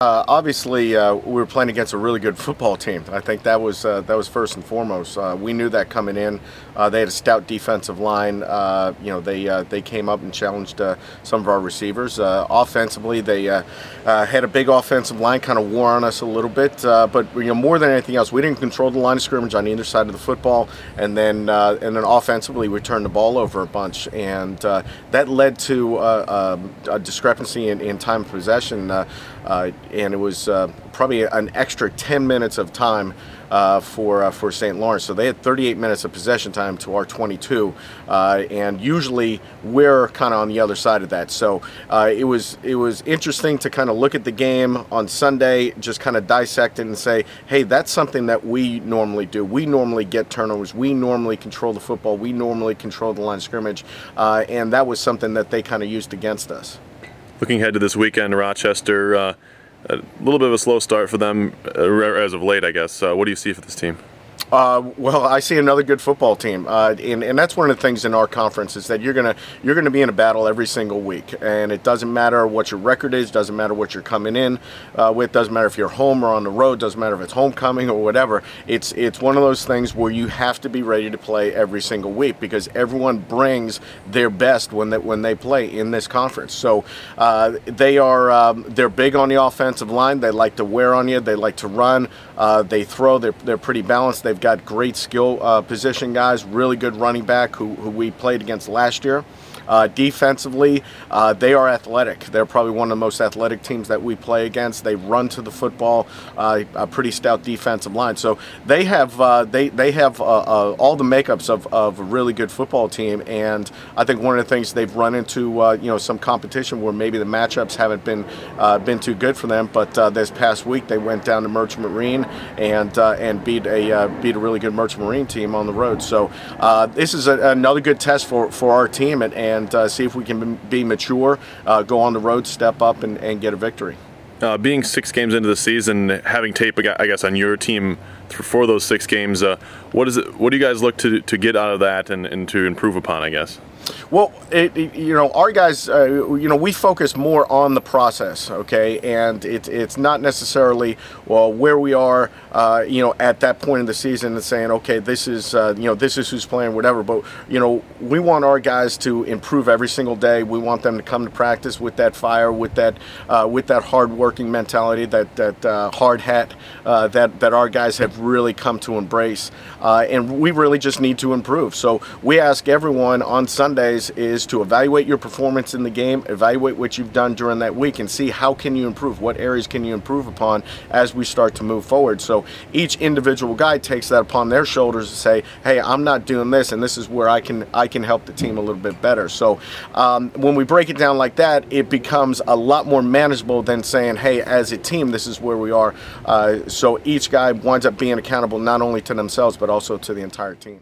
Obviously, we were playing against a really good football team. I think that was first and foremost. We knew that coming in. They had a stout defensive line. They came up and challenged some of our receivers. Offensively, they had a big offensive line, kind of wore on us a little bit. But more than anything else, we didn't control the line of scrimmage on either side of the football. And then offensively, we turned the ball over a bunch, and that led to a discrepancy in time of possession. And it was probably an extra 10 minutes of time for St. Lawrence. So they had 38 minutes of possession time to our 22, and usually we're kind of on the other side of that. So it was interesting to kind of look at the game on Sunday, just kind of dissect it and say, hey, that's something that we normally do. We normally get turnovers. We normally control the football. We normally control the line of scrimmage, and that was something that they kind of used against us. Looking ahead to this weekend, Rochester, a little bit of a slow start for them as of late, I guess. What do you see for this team? Well, I see another good football team, and that's one of the things in our conference is that you're gonna be in a battle every single week, and it doesn't matter what your record is, doesn't matter what you're coming in with, doesn't matter if you're home or on the road, doesn't matter if it's homecoming or whatever. It's one of those things where you have to be ready to play every single week because everyone brings their best when they play in this conference. So they're big on the offensive line. They like to wear on you. They like to run. They throw. They're pretty balanced. They've got great skill position guys, really good running back who we played against last year. Defensively, they are athletic. They're probably one of the most athletic teams that we play against. They run to the football, a pretty stout defensive line. So they have all the makeups of a really good football team. And I think one of the things they've run into some competition where maybe the matchups haven't been too good for them. But this past week they went down to Merchant Marine and beat a really good Merchant Marine team on the road. So this is another good test for our team and see if we can be mature, go on the road, step up, and get a victory. Being 6 games into the season, having tape, I guess, on your team for those 6 games, what do you guys look to get out of that and to improve upon, I guess? Well, our guys, we focus more on the process, okay, and it's not necessarily where we are, at that point in the season and saying, okay, this is who's playing, whatever. But we want our guys to improve every single day. We want them to come to practice with that fire, with that hard-working mentality, that hard hat that our guys have really come to embrace, and we really just need to improve. So we ask everyone on Sundays is to evaluate your performance in the game, evaluate what you've done during that week, and see how can you improve, what areas can you improve upon as we start to move forward. So each individual guy takes that upon their shoulders to say, hey, I'm not doing this, and this is where I can help the team a little bit better. So when we break it down like that, it becomes a lot more manageable than saying, hey, as a team, this is where we are. So each guy winds up being accountable not only to themselves but also to the entire team.